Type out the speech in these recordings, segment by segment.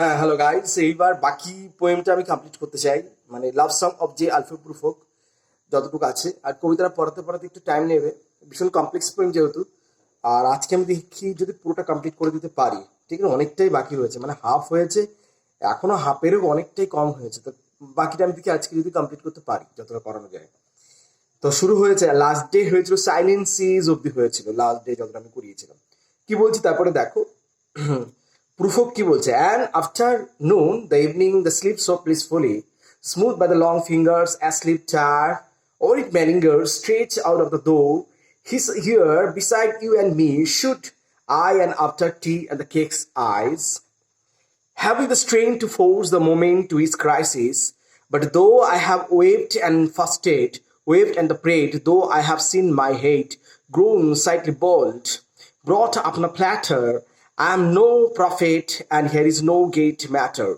হ্যাঁ, hello guys, এইবার বাকি পোয়েমটা আমি কমপ্লিট করতে চাই। মানে লাভ সং অফ যে আলফ্রেড প্রুফোক যতটুকু আছে, আর কবিতাটা পড়াতে পড়াতে একটু টাইম নেবে, ভীষণ কমপ্লেক্স পোয়েম যেহেতু। আর আজকে আমি দেখি যদি পুরোটা কমপ্লিট করে দিতে পারি। ঠিক আছে, অনেকটাই বাকি রয়েছে, মানে হাফ হয়েছে, এখনো হাফেরও অনেকটাই কম হয়েছে। তো বাকিটা আমি দেখি আজকে যদি কমপ্লিট করতে পারি যতটা করানো যায়। তো শুরু হয়েছে, লাস্ট ডে হয়েছিল সাইলেন্ট সিজ অব্দি হয়েছিল, লাস্ট ডে যতটা আমি করিয়েছিলাম। কি বলছি তারপরে দেখো। প্রুফক কি বলছে, and afternoon the evening the sleep so blissfully smooth by the long fingers asleep tired or it Mellinger stretch out of the door. He's here beside you and me, should I and after tea and the cake's eyes. Having the strain to force the moment to its crisis, but though I have waved and fasted, waved and prayed, though I have seen my hate grown slightly bold, brought up on a platter, I am no prophet, and here is no great matter.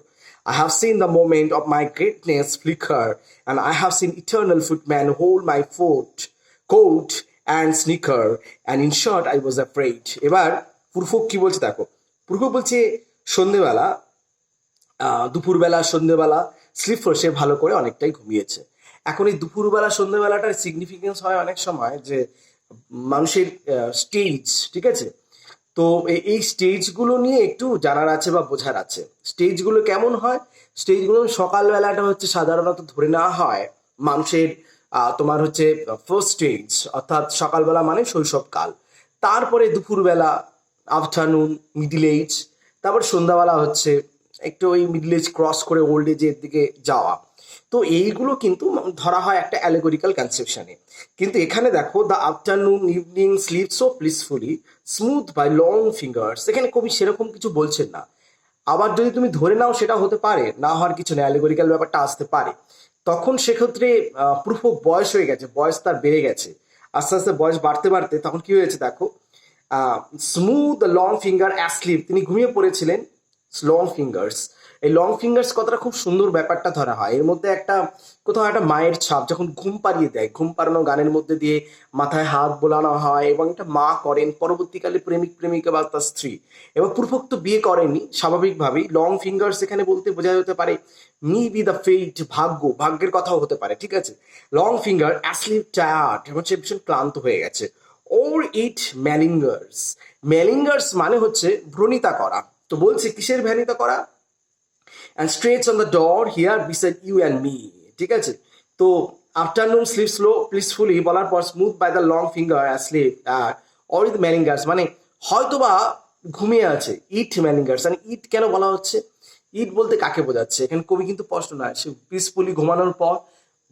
I have seen the moment of my greatness flicker, and I have seen eternal footman hold my foot, coat, and sneaker, and in short I was afraid. এবার পুরফুক কি বলছে দেখো। পুরফুক বলছে সন্ধেবেলা, দুপুরবেলা সন্ধ্যেবেলা slip সে ভালো করে অনেকটাই ঘুমিয়েছে। এখন এই দুপুরবেলা সন্ধ্যেবেলাটার সিগনিফিকেন্স হয় অনেক সময় যে মানুষের স্টেজ, ঠিক আছে। তো এই স্টেজগুলো নিয়ে একটু জানার আছে বা বোঝার আছে। স্টেজগুলো কেমন হয়, স্টেজগুলো সকালবেলাটা হচ্ছে সাধারণত ধরে নেওয়া হয় মানুষের তোমার হচ্ছে ফার্স্ট স্টেজ, অর্থাৎ সকালবেলা মানে শৈশবকাল। তারপরে দুপুরবেলা আফটারনুন, মিডিল এজ, তারপর সন্ধ্যাবেলা হচ্ছে একটু ওই মিডল এজ ক্রস করে ওল্ড এজের দিকে যাওয়া। তো এইগুলো কিন্তু ধরা হয় একটা অ্যালেগোরিক্যাল কনসেপশনে। কিন্তু এখানে দেখো, the afternoon evening sleep so blissfully smooth by long fingers, এখানে কবি সেরকম কিছু বলছেন না। আবার যদি তুমি ধরে নাও সেটা হতে পারে, না হওয়ার কিছু নেই, অ্যালেগোরিক্যাল ব্যাপারটা আসতে পারে। তখন সেক্ষেত্রে প্রুফ বয়স হয়ে গেছে, বয়স তার বেড়ে গেছে, আস্তে আস্তে বয়স বাড়তে বাড়তে তখন কি হয়েছে দেখো, স্মুথ লং ফিঙ্গার অ্যাসলিপ, তিনি ঘুমিয়ে পড়েছিলেন। লং ফিঙ্গার্স, এই লং ফিঙ্গার্স কথাটা খুব সুন্দর ব্যাপারটা ধরা হয়। এর মধ্যে একটা কোথাও একটা মায়ের ছাপ, যখন ঘুম পাড়িয়ে দেয়, ঘুম পাড়ানো গানের মধ্যে দিয়ে মাথায় হাত বোলানো হয় এবং এটা মা করেন, পরবর্তীকালে প্রেমিক প্রেমিকা বা তার স্ত্রী। এবং পূর্বোক্ত বিয়ে করেনি স্বাভাবিকভাবেই। লং ফিঙ্গার্স এখানে বলতে বোঝা যেতে পারে মি বি দ্য ফেট, ভাগ্য, ভাগ্যের কথাও হতে পারে, ঠিক আছে। লং ফিঙ্গার অ্যাসলিপ টায়ার্ড, হচ্ছে ভীষণ ক্লান্ত হয়ে গেছে। ওর ইট ম্যালিঙ্গার্স, ম্যালিঙ্গার্স মানে হচ্ছে ভ্রণিতা করা। তো বলছে কিসের ভ্যানিতা করা, and stretch on the door here beside you and me, ঠিক আছে। তো আফটারনুন স্লিপ স্লো ব্লিসফুলি বলার পর smooth by the long finger sleep or with malingers, মানে হয়তোবা ঘুমিয়ে আছে। ইট ম্যালিঙ্গার্স, মানে ইট কেন বলা হচ্ছে, ইট বলতে কাকে বোঝাচ্ছে এখানে কবি কিন্তু স্পষ্ট নয়। সে পিসফুলি ঘুমানোর পর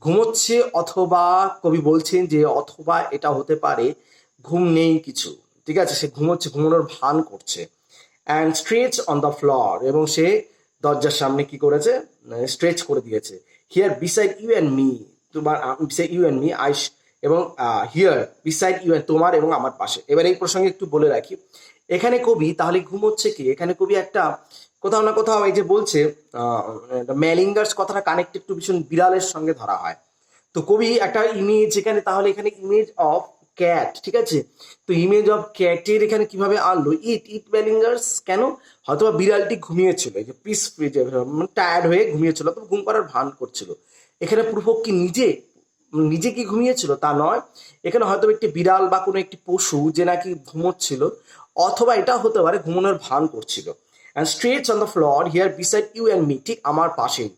ঘুমোচ্ছে, অথবা কবি বলছেন যে অথবা এটা হতে পারে ঘুম নেই কিছু, ঠিক আছে, সে ঘুমোচ্ছে, ঘুমানোর ভান করছে। And stretch on the floor, এবং সে দরজার সামনে কি করেছে, স্ট্রেচ করে দিয়েছে। Here beside you and me, তোমার beside you and me eyes, এবং হিয়ার বিসাইড ইউ অ্যান্ড, তোমার এবং আমার পাশে। এবার এই প্রসঙ্গে একটু বলে রাখি, এখানে কবি তাহলে ঘুমোচ্ছে কি, এখানে কবি একটা কোথাও না কোথাও এই যে বলছে ম্যালিঙ্গার্স কথাটা কানেক্টেড টু ভীষণ বিড়ালের সঙ্গে ধরা হয়। তো কবি একটা ইমেজ এখানে, তাহলে এখানে ইমেজ অফ ক্যাট, ঠিক আছে। তো ইমেজ অফ ক্যাটের এখানে কিভাবে আনলো, ইট ইট ম্যালিঙ্গার্স, কেন, হয়তো বিড়ালটি ঘুমিয়েছিল, এই যে পিস টায়ার্ড হয়ে ঘুমিয়েছিল, তো ঘুম পাড়ার ভান করছিল। এখানে প্রুফক কি নিজে নিজে কি ঘুমিয়েছিল তা নয়, এখানে হয়তো একটি বিড়াল বা কোনো একটি পশু যে নাকি ঘুমোচ্ছিল, অথবা এটা হতে পারে ঘুমানোর ভান করছিল। And stretch on the floor here beside you and me, ঠিক আমার পাশেই,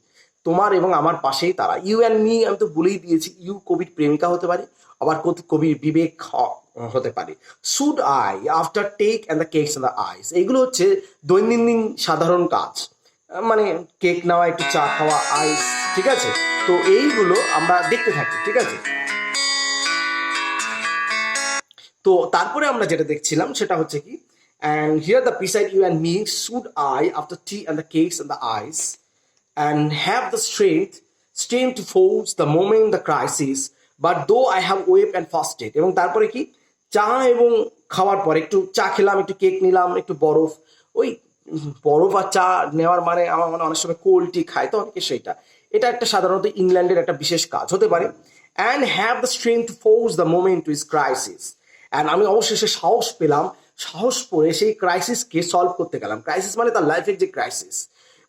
তোমার এবং আমার পাশেই তারা। ইউ অ্যান্ড মি আমি তো বলেই দিয়েছি, ইউ কবির প্রেমিকা হতে পারে, আবার কবির বিবেক হতে পারে। Should I after take and the cakes and the ice, এইগুলো হচ্ছে দৈনন্দিন সাধারণ কাজ, মানে কেক নেওয়া, একটু চা খাওয়া, আইস, ঠিক আছে। তো এইগুলো আমরা দেখতে থাকি, ঠিক আছে। তো তারপরে আমরা যেটা দেখছিলাম সেটা হচ্ছে কি, and here the beside you and me should I after tea and the cakes and the ice and have the strength to force the moment the crisis, but though I have wept and fasted, এবং তারপরে কি, চা এবং খাওয়ার পর একটু চা খেলাম, একটু কেক নিলাম, একটু বরফ, ওই বরফ আর চা নেওয়ার মানে আমার মানে অনেক সময় কোল্ড টি খায় তো অনেকে, সেইটা, এটা একটা সাধারণত ইংল্যান্ডের একটা বিশেষ কাজ হতে পারে। And have the strength to force the moment to its crisis, অ্যান্ড আমি অবশেষে সাহস পেলাম, সাহস পড়ে সেই ক্রাইসিসকে সলভ করতে গেলাম। ক্রাইসিস মানে তার লাইফের যে ক্রাইসিস,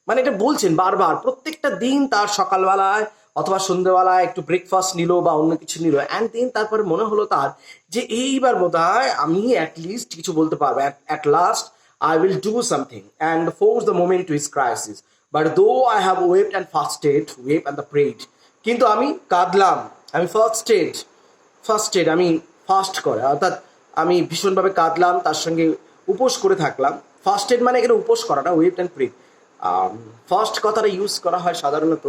মানে এটা বলছেন বারবার, প্রত্যেকটা দিন তার সকালবেলায় অথবা সন্ধ্যেবেলায় একটু ব্রেকফাস্ট নিল বা অন্য কিছু নিল, অ্যান্ড দেন তারপরে মনে হলো তার যে এইবার বোধহয় আমি অ্যাটলিস্ট কিছু বলতে পারবো, at last I will do something and force the moment to his crisis, but though I have wept and fasted wept and the prayed, কিন্তু আমি কাঁদলাম, আমি ফার্স্টেড আমি ফাস্ট করে, অর্থাৎ আমি ভীষণভাবে কাঁদলাম, তার সঙ্গে উপোস করে থাকলাম। ফার্স্টেড মানে এখানে উপোস করাটা, ওয়েপ অ্যান্ড প্রে। ফার্স্ট কথাটা ইউজ করা হয় সাধারণত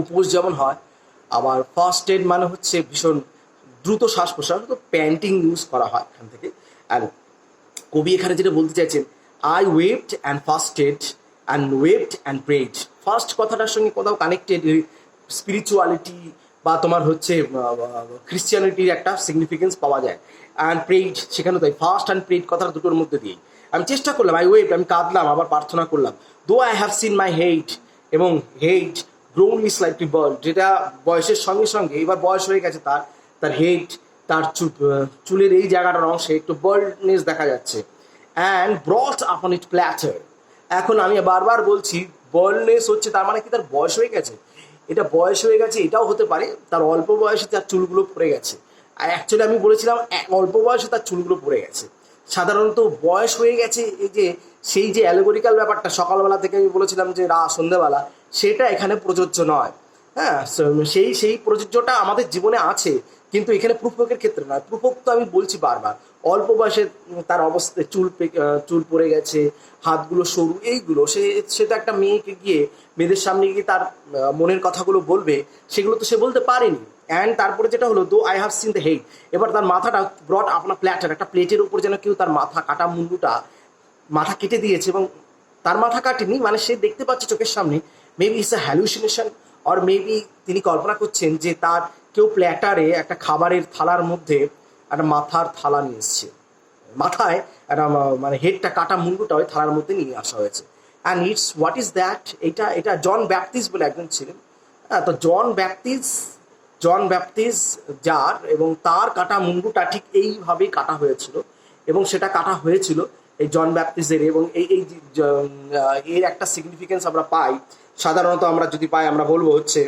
উপোস যেমন হয়, আবার ফার্স্ট এড মানে হচ্ছে ভীষণ দ্রুত শ্বাস প্রশ্বাস, তো প্যান্টিং ইউজ করা হয় এখান থেকে। অ্যান্ড কবি এখানে যেটা বলতে চাইছেন, I wept and fasted and wept and prayed. First কথাটার সঙ্গে কোথাও কানেক্টেড স্পিরিচুয়ালিটি বা তোমার হচ্ছে খ্রিশ্চিয়ানিটির একটা সিগনিফিকেন্স পাওয়া যায়। অ্যান্ড প্রেড সেখানে তাই, ফার্স্ট অ্যান্ড প্রেড কথাটা দুটোর মধ্যে দিয়েই আমি চেষ্টা করলাম, আই ওয়েপড আমি কাঁদলাম, আবার প্রার্থনা করলাম, though I have seen my head, এবং head grown me slightly bald, যেটা বয়সের সঙ্গে সঙ্গে এবার বয়স হয়ে গেছে তার, তার হেট, তার চুলের এই জায়গাটার অংশে একটু বার্ডনেস দেখা যাচ্ছে। অ্যান্ড ব্রট আপন ইট প্ল্যাটার, এখন আমি বারবার বলছি বার্ডনেস হচ্ছে, তার মানে কি তার বয়স হয়ে গেছে? এটা বয়স হয়ে গেছে এটাও হতে পারে, তার অল্প বয়সে তার চুলগুলো পড়ে গেছে। আর অ্যাকচুয়ালি আমি বলেছিলাম অল্প বয়সে তার চুলগুলো পড়ে গেছে। সাধারণত বয়স হয়ে গেছে, এই যে সেই যে অ্যালগোরিক্যাল ব্যাপারটা সকালবেলা থেকে আমি বলেছিলাম যে সন্ধ্যেবেলা, সেটা এখানে প্রযোজ্য নয়। হ্যাঁ, সেই প্রযোজ্যটা আমাদের জীবনে আছে, কিন্তু এখানে প্রুফকের ক্ষেত্রে নয়। প্রুফক তো আমি বলছি বারবার, অল্প বয়সে তার অবস্থায় চুল পড়ে গেছে, হাতগুলো সরু, এইগুলো সে তো একটা মেয়েকে গিয়ে, মেয়েদের সামনে গিয়ে তার মনের কথাগুলো বলবে, সেগুলো তো সে বলতে পারেনি। অ্যান্ড তারপরে যেটা হলো, though I have seen the head, এবার তার মাথাটা ব্রট আপনার প্ল্যাটার, একটা প্লেটের উপর যেন কেউ তার মাথা কাটা মুন্ডুটা মাথা কেটে দিয়েছে, এবং তার মাথা কাটেনি, মানে সে দেখতে পাচ্ছে চোখের সামনে। Maybe it's a hallucination, or maybe তিনি কল্পনা করছেন যে তার কেউ প্ল্যাটারে একটা খাবারের থালার মধ্যে একটা মাথার থালা নিয়ে এসছে, মাথায় একটা মানে হেডটা কাটা মুন্ডুটা ওই থালার মধ্যে নিয়ে আসা হয়েছে। And it's what is that, এটা জন ব্যাপটিস্ট বলে একজন ছিলেন। হ্যাঁ, তো জন ব্যাপটিস্ট যার, এবং তার কাটা মুন্ডুটা ঠিক এইভাবেই কাটা হয়েছিল, এবং সেটা কাটা হয়েছিল এই জন ব্যাপটিস্টের। এবং এর একটা সিগনিফিকেন্স আমরা পাই, সাধারণত আমরা যদি পাই আমরা বলবো হচ্ছে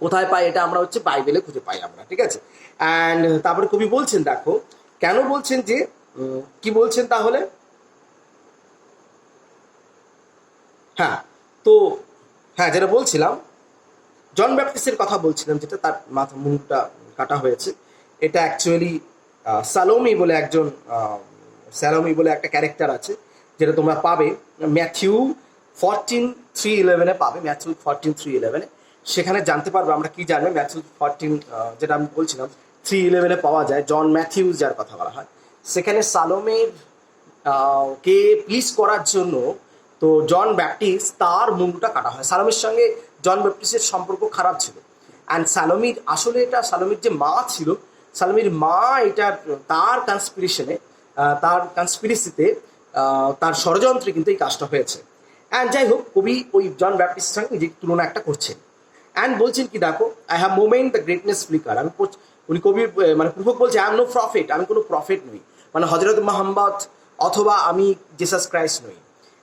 কোথায় পাই, এটা আমরা হচ্ছে বাইবেলে খুঁজে পাই আমরা, ঠিক আছে। অ্যান্ড তারপরে কবি বলছেন, দেখো কেন বলছেন যে কি বলছেন তাহলে, হ্যাঁ, তো হ্যাঁ যেটা বলছিলাম, জন ব্যাপটিস্টের কথা বলছিলাম, যেটা তার মাথা মুন্ডুটা কাটা হয়েছে। এটা অ্যাকচুয়ালি স্যালোমি বলে একটা ক্যারেক্টার আছে, যেটা তোমরা পাবে ম্যাথিউ 14:3-11 পাবে, ম্যাথিউ 14:3-11। সেখানে জানতে পারবে আমরা কি জানবে, ম্যাথিউ 14 যেটা আমি বলছিলাম 3:11 পাওয়া যায়, জন ম্যাথিউস যার কথা বলা হয়। সেখানে সালোমের কে প্লিজ করার জন্য তো জন ব্যাপটিস্ট তার মুন্ডুটা কাটা হয়। সালোমের সঙ্গে জন ব্যাপটিস্টের সম্পর্ক খারাপ ছিল। অ্যান্ড সালোমির আসলে, এটা সালোমির যে মা ছিল, সালোমির মা এটার তার কনস্পিরেসিতে তার ষড়যন্ত্রে কিন্তু এই কাজটা হয়েছে। অ্যান্ড যাই হোক, কবি ওই জন ব্যাপটিস্টের সঙ্গে নিজের তুলনা একটা করছেন। অ্যান্ড বলছেন কি, দেখো I have moment the greatness flicker, উনি কবি মানে প্রভুক বলছে আই এম নো প্রফেট, আমি কোনো প্রফেট নই, মানে হজরত মোহাম্মদ অথবা আমি জিসাস ক্রাইস্ট নই।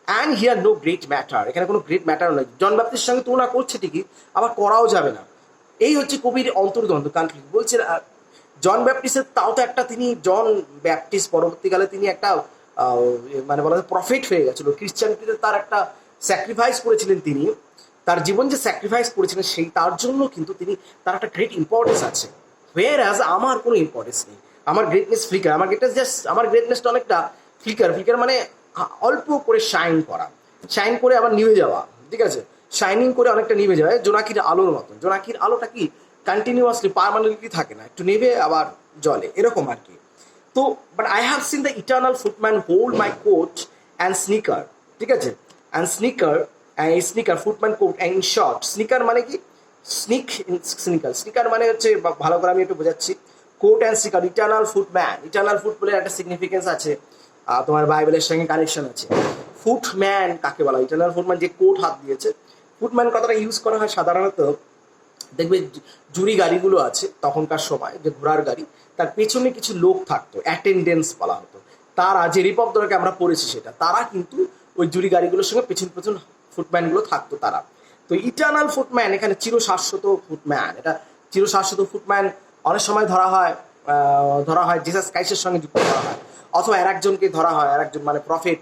And here no great matter, এখানে কোনো গ্রেট ম্যাটার নয়। জন ব্যাপটিস্টের সঙ্গে তুলনা করছে ঠিকই, আবার করাও যাবে না। এই হচ্ছে কবির অন্তর্দ্বন্দ্ব কনফ্লিক্ট। বলছে জন ব্যাপটিস্টের, তাও তো একটা, তিনি জন ব্যাপটিস্ট পরবর্তীকালে তিনি একটা মানে বলা যায় প্রফেট হয়ে গেছিল। খ্রিশ্চানিটিতে তার একটা স্যাক্রিফাইস করেছিলেন, তিনি তার জীবন যে স্যাক্রিফাইস করেছিলেন সেই তার জন্য কিন্তু তার একটা গ্রেট ইম্পর্টেন্স আছে। হোয়ার অ্যাজ আমার কোনো ইম্পর্টেন্স নেই, আমার গ্রেটনেস ফ্লিকার, আমার গ্রেটনেসটা অনেকটা ফ্লিকার মানে অল্প করে শাইন করে আবার নিভে যাওয়া, ঠিক আছে, শাইনিং করে অনেকটা নিভে যায়, জোনাকির আলোর মতো। জোনাকির আলোটা কি কন্টিনিউয়াসলি পার্মানেন্টলি থাকে না, একটু নেভে আবার জলে, এরকম আর কি। তো but I have seen the eternal footman hold my coat and snicker, ঠিক আছে, and snicker footman coat and short. Snicker মানে কি, স্নিকার মানে হচ্ছে, ভালো করে আমি একটু বোঝাচ্ছি, coat and snicker, eternal foot বলে একটা সিগনিফিকেন্স আছে, তোমার বাইবেলের সঙ্গে কানেকশন আছে। ফুটম্যান কাকে বলা হয়? ইটার্নাল ফুটম্যান যে কোট হাত দিয়েছে। ফুটম্যান কথাটা ইউজ করা হয় সাধারণত, দেখবে জুরি গাড়িগুলো আছে তখনকার সময়, যে ঘোড়ার গাড়ি, তার পেছনে কিছু লোক থাকতো, অ্যাটেন্ডেন্স বলা হতো। তারা যে রিপব দলকে আমরা পড়েছি সেটা, তারা কিন্তু ওই জুরি গাড়িগুলোর সঙ্গে পেছন ফুটম্যানগুলো থাকতো তারা। তো ইটার্নাল ফুটম্যান এখানে চিরশাশ্বত ফুটম্যান, এটা চিরশাশ্বত ফুটম্যান অনেক সময় ধরা হয় জিসাস ক্রাইস্টের সঙ্গে যুক্ত করা হয়, অথবা আর একজনকে ধরা হয়, আর একজন মানে প্রফেট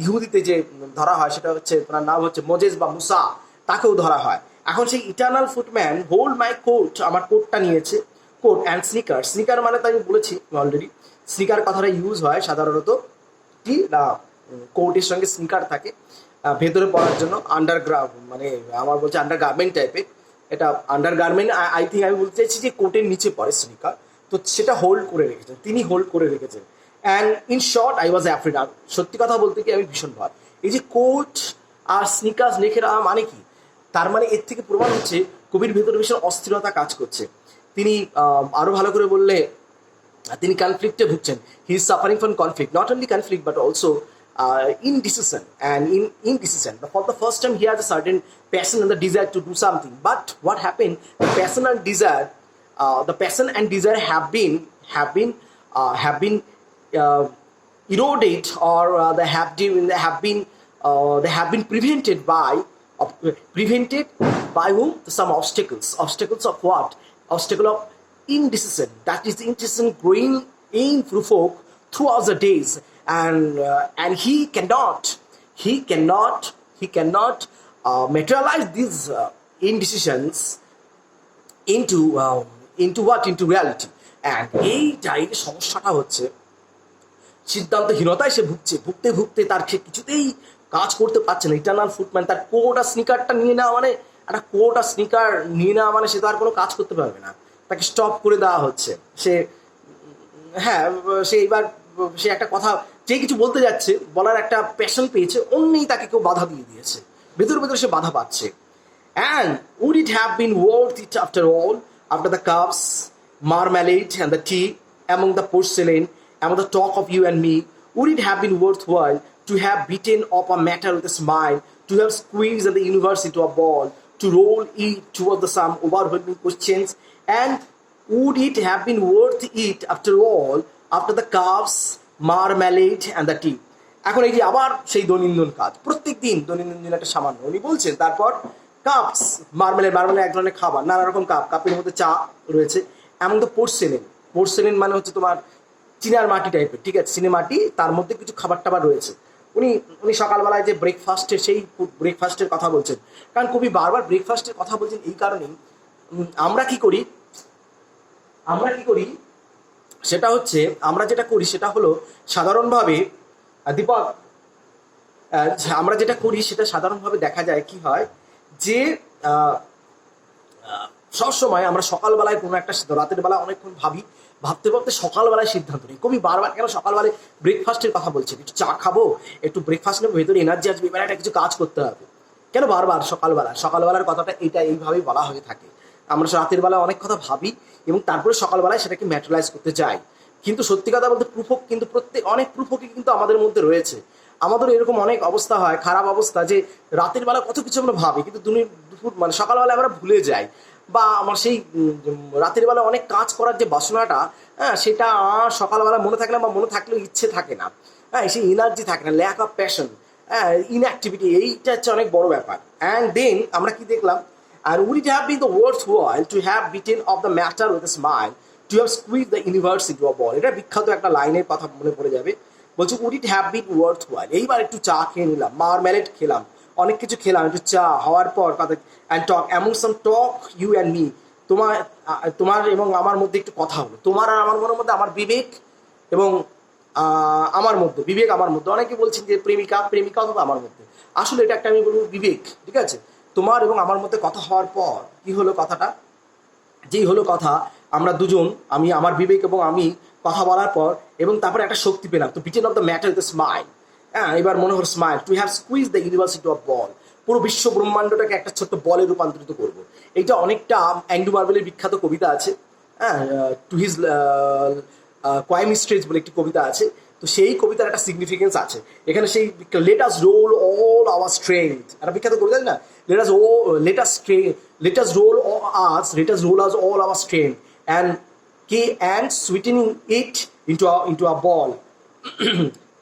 ইহুদিতে যে ধরা হয় সেটা হচ্ছে তার নাম হচ্ছে মোজেস বা মুসা, তাকেও ধরা হয়। এখন সেই eternal footman hold my coat, আমার কোটটা নিয়েছে, কোট অ্যান্ড স্নিকার। স্নিকার মানে তো আমি বলেছি অলরেডি, স্নিকার কথাটা ইউজ হয় সাধারণত কি না, কোটের সঙ্গে স্নিকার থাকে ভেতরে পরার জন্য, আন্ডারগ্রাউন্ড মানে আমার বলছে আন্ডার গার্মেন্ট টাইপের, এটা আন্ডার গার্মেন্ট আই থিঙ্ক আমি বলতে চাইছি যে কোটের নিচে পড়ে স্নিকার, তো সেটা হোল্ড করে রেখেছেন, তিনি হোল্ড করে রেখেছেন। And in short I was afraid. আর সত্যি কথা বলতে কি আমি ভীষণ ভয়, এই যে কোট আর স্নিকার্স লিখে রাখা মানে কি, তার মানে এর থেকে প্রমাণ হচ্ছে কবির ভেতরে ভীষণ অস্থিরতা কাজ করছে। তিনি আরো ভালো করে বললে তিনি কনফ্লিক্টে ভুগছেন, he is suffering from conflict, not only conflict but also indecision. And in indecision, for the first time he has a certain passion and the desire to do something, but what happened, the passion and desire have been eroded, or they have been prevented by whom, some obstacles of what, obstacle of indecision. That is the indecision growing in Prufok throughout the days, and he cannot materialize these indecisions into reality. And এই সমস্যাটা হচ্ছে সিদ্ধান্তহীনতায় সে ভুগতে তার সে কিছুতেই কাজ করতে পারছে না। ইটার্নাল ফুটম্যান, তার কোট আর স্নিকারটা নিয়ে নেওয়া মানে, একটা কোট আর স্নিকার নিয়ে নেওয়া মানে সে তো আর কোনো কাজ করতে পারবে না, তাকে স্টপ করে দেওয়া হচ্ছে। হ্যাঁ, সে একটা কথা, যে কিছু বলতে যাচ্ছে, বলার একটা প্যাশন পেয়েছে, অমনি তাকে কেউ বাধা দিয়ে দিয়েছে, ভেতরে সে বাধা পাচ্ছে। And would it have been worth it after all, after the cups, marmalade and the tea, among the porcelain, among the talk of you and me, would it have been worthwhile to have beaten up a matter with a smile, to have squeezed the universe into a ball, to roll it toward the some overwhelming questions? And would it have been worth it after all, after the cups, marmalade and the tea? এখন এই যে আবার সেই দৈনন্দিন কাজ, প্রত্যেক দিন দৈনন্দিন একটা সামান্য, উনি বলছেন তারপর কাপস, মার্মেলেড এক ধরনের খাবার, নানা রকম কাপের মধ্যে চা রয়েছে, এমন তো পোর্সেলেন মানে হচ্ছে তোমার চিনার মাটি টাইপের, ঠিক আছে, চিনি মাটি, তার মধ্যে কিছু খাবার টাবার রয়েছে। উনি সকালবেলায় যে ব্রেকফাস্টের কথা বলছেন, কারণ কবি বারবার ব্রেকফাস্টের কথা বলছেন এই কারণেই, আমরা কি করি সেটা হচ্ছে, আমরা যেটা করি সেটা হলো সাধারণভাবে দীপক, আমরা যেটা করি সেটা সাধারণভাবে দেখা যায় কি হয় যে সবসময় আমরা সকালবেলায় কোনো একটা, রাতের বেলা অনেকক্ষণ ভাবতে সকালবেলায় সিদ্ধান্ত নিই। কবি বারবার কেন সকালবেলায় ব্রেকফাস্টের কথা বলছেন, একটু চা খাবো, একটু ব্রেকফাস্ট নেবো, ভেতরে এনার্জি আসবে, এবার একটা কিছু কাজ করতে হবে, কেন বারবার সকালবেলার কথাটা এইভাবেই বলা হয়ে থাকে। আমরা রাতের বেলা অনেক কথা ভাবি এবং তারপরে সকালবেলায় সেটাকে ম্যাটেরিয়ালাইজ করতে চাই। কিন্তু সত্যি কথা বলতে কিন্তু অনেক প্রুফকই কিন্তু আমাদের মধ্যে রয়েছে। আমাদের এরকম অনেক অবস্থা হয়, খারাপ অবস্থা, যে রাতের বেলা কত কিছু আমরা ভাবি, কিন্তু দুপুর মানে সকালবেলা আমরা ভুলে যাই, বা আমার সেই রাতের বেলা অনেক কাজ করার যে বাসনাটা, হ্যাঁ, সেটা সকালবেলা মনে থাকে না, বা মনে থাকলেও ইচ্ছে থাকে না, হ্যাঁ, সেই এনার্জি থাকে না, ল্যাক অফ প্যাশন, হ্যাঁ, ইনঅ্যাক্টিভিটি, এইটা হচ্ছে অনেক বড় ব্যাপার। অ্যান্ড দেন আমরা কি দেখলাম, and would it have been the worthwhile to have beaten of the matter with a smile, to have squeezed the universe into a ball? এটা বিখ্যাত একটা লাইনের কথা মনে পড়ে যাবে, বলছে would it have been worthwhile, এইবার একটু চা খেয়ে নিলাম, মারমেলেড খেলাম, অনেক কিছু খেলাম, একটু চা হওয়ার পর কথা, and talk among some talk you and me, তোমার এবং আমার মধ্যে একটু কথা হলো, তোমার আর আমার মনের মধ্যে, আমার বিবেক এবং আমার মধ্যে, অনেকে বলছেন যে প্রেমিকা অথবা আমার মধ্যে, আসলে এটা একটা আমি বলবো বিবেক, ঠিক আছে। তোমার এবং আমার মধ্যে কথা হওয়ার পর কি হলো, কথাটা যেই হলো কথা, আমরা দুজন, আমার বিবেক এবং আমি কথা বলার পর, এবং তারপরে একটা শক্তি পেলাম, তো bitten off the matter with smile, হ্যাঁ, এবার মনে হলো smile, to have squeeze the universe into a ball, পুরো বিশ্ব ব্রহ্মাণ্ডটাকে একটা ছোট্ট বলে রূপান্তরিত করবো। এইটা অনেকটা অ্যান্ড্রু মার্ভেলের বিখ্যাত কবিতা আছে, হ্যাঁ, টু হিজ কোয়াইম স্ট্রেজ বলে একটি কবিতা আছে, তো সেই কবিতার একটা সিগনিফিকেন্স আছে এখানে। সেই let us roll all our strength, একটা বিখ্যাত কবিতা না, let us roll us all our strength and sweetening it into a ball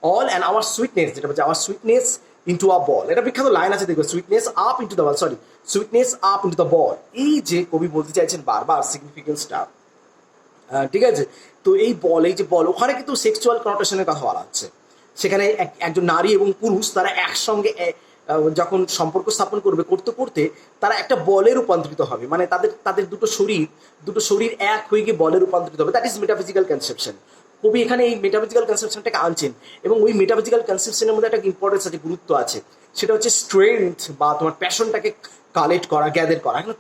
all, and our sweetness, যেটা বলছে our sweetness ইন্টু আ বল, এটা বিখ্যাত লাইন আছে দেখবে, sweetness up into the ball, sorry sweetness up into the ball. এই যে কবি বলতে চাইছেন বারবার সিগনিফিকেন্সটা, ঠিক আছে। তো এই বল, এই যে বল, ওখানে কিন্তু সেক্সুয়াল কনোটেশনের কথা বলা হচ্ছে। সেখানে একজন নারী এবং পুরুষ তারা একসঙ্গে যখন সম্পর্ক স্থাপন করবে, করতে করতে তারা একটা বলে রূপান্তরিত হবে, মানে তাদের তাদের দুটো শরীর এক হয়ে গিয়ে বলে রূপান্তরিত হবে। That is metaphysical conception. কবি এখানে এই মেটাফিজিক্যাল কনসেপশনটাকে আনছেন, এবং ওই মেটাফিজিক্যাল কনসেপশনের মধ্যে একটা ইম্পর্টেন্স আছে, গুরুত্ব আছে, সেটা হচ্ছে স্ট্রেংথ বা তোমার প্যাশনটাকে কালেক্ট করা, গ্যাদার করা। এখন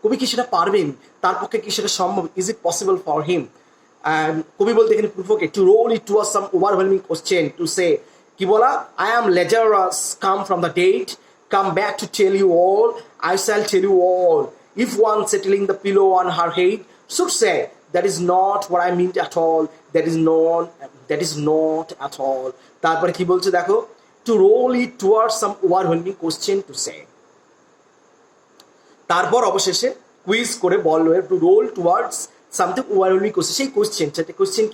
কবি কি সেটা পারবেন? তার পক্ষে কি সেটা সম্ভব? Is it possible for him? কবি বলতে এখানে প্রুফকে to roll it towards some overwhelming question, to say, কি বলা, I am Lazarus, come from the dead, come back to tell you all, I shall tell you all, if one settling the pillow on her head should say that is not what I mean at all, that is not at all. তারপরে কি বলছে দেখো, two roll it towards some overwhelming question, to say. তারপর অবশেষে কুইজ করে বললো to roll towards something overwhelming question, সেই কোশ্চেন, সেটা কোশ্চেন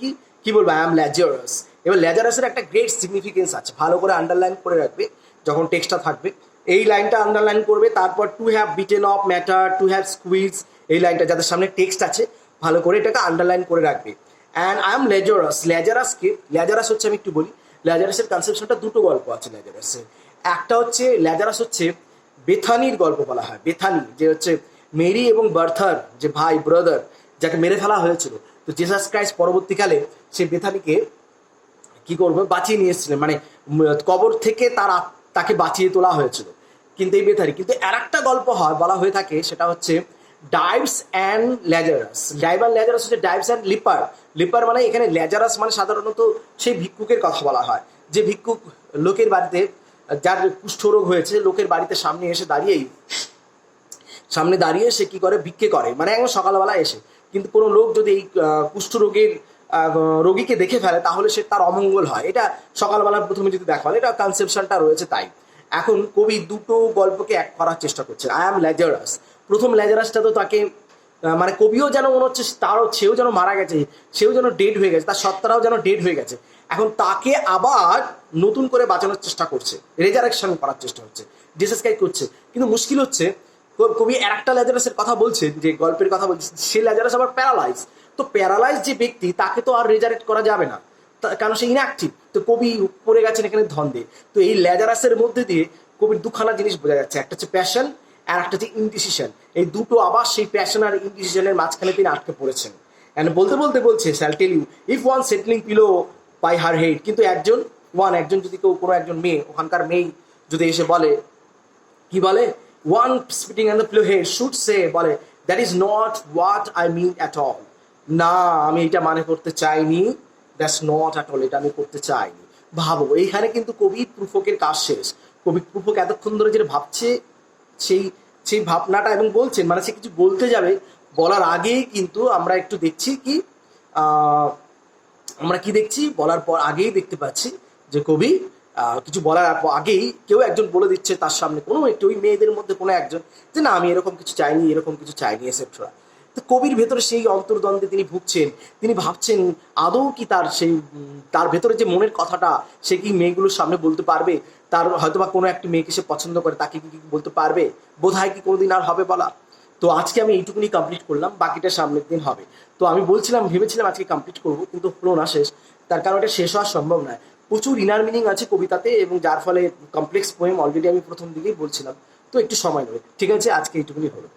কি বলবো, আই অ্যাম লেজারাস। এবার লেজারাসের একটা গ্রেট সিগনিফিকেন্স আছে, ভালো করে আন্ডারলাইন করে রাখবে যখন টেক্সটটা থাকবে, এই লাইনটা আন্ডারলাইন করবে। তারপর to have beaten of matter, two have squeeze, এই লাইনটা যাদের সামনে টেক্সট আছে ভালো করে এটাকে আন্ডারলাইন করে রাখবে। অ্যান্ড আই এম লেজারাস, লেজারাস হচ্ছে, আমি একটু বলি, লেজারাসের কনসেপশনটা দুটো গল্প আছে লেজারাসের। একটা হচ্ছে লেজারাস হচ্ছে বেথানির গল্প বলা হয়। বেথানি যে হচ্ছে মেরি এবং বার্থার যে ভাই, ব্রাদার, যাকে মেরে ফেলা হয়েছিল, তো জিসাস ক্রাইস্ট পরবর্তীকালে সে বেথানিকে কি করবে, বাঁচিয়ে নিয়ে এসেছিলেন, মানে কবর থেকে তাকে বাঁচিয়ে তোলা হয়েছিল। কিন্তু এই বেথানি, কিন্তু আর একটা গল্প হয় বলা হয়ে থাকে, সেটা হচ্ছে Dives and Lazarus. Dive and Lazarus হচ্ছে ডাইভস অ্যান্ড লিপার। লিপার মানে এখানে ল্যাজারাস মানে সাধারণত সেই ভিক্ষুকের কথা বলা হয়, যে ভিক্ষুক লোকের বাড়িতে, যার কুষ্ঠরোগ হয়েছে, লোকের বাড়িতে সামনে দাঁড়িয়ে সে কি করে, ভিক্ষে করে, মানে একদম সকালবেলা এসে। কিন্তু কোনো লোক যদি এই কুষ্ঠরোগের রোগীকে দেখে ফেলে তাহলে সে তার অমঙ্গল হয়, এটা সকালবেলার প্রথমে যদি দেখা হয়, এটা কনসেপশনটা রয়েছে। তাই এখন কবি দুটো গল্পকে এক করার চেষ্টা করছে। আই অ্যাম লেজারাস, প্রথম লেজারাসটা তো তাকে মানে কবিও যেন মনে হচ্ছে সেও যেন মারা গেছে, সেও যেন ডেড হয়ে গেছে, তার সত্তারাও যেন ডেড হয়ে গেছে। এখন তাকে আবার নতুন করে বাঁচানোর চেষ্টা করছে, রেজারেকশন করার চেষ্টা হচ্ছে, জিসাস ক্রাইস্ট করছে। কিন্তু মুশকিল হচ্ছে কবি আর একটা লেজারাসের কথা বলছে, যে গল্পের কথা বলছে, সে লেজারাস আবার প্যারালাইজ। তো প্যারালাইজ যে ব্যক্তি, তাকে তো আর রেজারেক্ট করা যাবে না, কারণ সে ইনঅ্যাক্টিভ। তো কবি পড়ে গেছেন এখানে ধন্দে। তো এই লেজারাসের মধ্যে দিয়ে কবির দুখানা জিনিস বোঝা যাচ্ছে, একটা হচ্ছে প্যাশন আর একটা হচ্ছে ইনডিসিশন। এই দুটো আবার সেই প্যাশন আর ইনডিসিশনের মাঝখানে তিনি আটকে পড়েছেন। অ্যান্ড বলতে বলছে, shall tell you if one settling pillow by her head, কিন্তু একজন যদি কেউ, কোনো একজন মেয়ে, ওখানকার মেয়ে যদি এসে বলে, কি বলে, one spitting on the pillow head should say, বলে that is not what I mean at all, না আমি এটা মানে করতে চাইনি, দ্যাটস নট অ্যাট অল, এটা আমি করতে চাইনি। ভাবো, এইখানে কিন্তু কবি প্রুফকের কাজ শেষ। কবি প্রুফক এতক্ষণ ধরে যেটা ভাবছে, সেই ভাবনাটা, এবং বলছেন, মানে সে কিছু বলতে যাবে, বলার আগেই কিন্তু আমরা একটু দেখছি কি, আমরা কি দেখছি, বলার পর আগেই দেখতে পাচ্ছি যে কবি কিছু বলার আগেই কেউ একজন বলে দিচ্ছে তার সামনে, কোনো একটু ওই মেয়েদের মধ্যে কোনো একজন, যে না আমি এরকম কিছু চাইনি এসেট্রা। তো কবির ভেতরে সেই অন্তর্দ্বন্দ্বে তিনি ভুগছেন, তিনি ভাবছেন আদৌ কি তার ভেতরে যে মনের কথাটা, সে কি মেয়েগুলোর সামনে বলতে পারবে? তার হয়তো বা কোনো একটি মেয়েকে সে পছন্দ করে, তাকে কি বলতে পারবে? বোধহয় কি কোনোদিন আর হবে বলা? তো আজকে আমি এইটুকুনি কমপ্লিট করলাম, বাকিটা সামনের দিন হবে। তো আমি ভেবেছিলাম আজকে কমপ্লিট করবো, কিন্তু হলো না শেষ। তার কারণ এটা শেষ হওয়া সম্ভব নয়, প্রচুর ইনার মিনিং আছে কবিতাতে, এবং যার ফলে কমপ্লেক্স পোয়েম অলরেডি আমি প্রথম দিকেই বলছিলাম, তো একটু সময় নেবে। ঠিক আছে, আজকে এইটুকুনি হলো।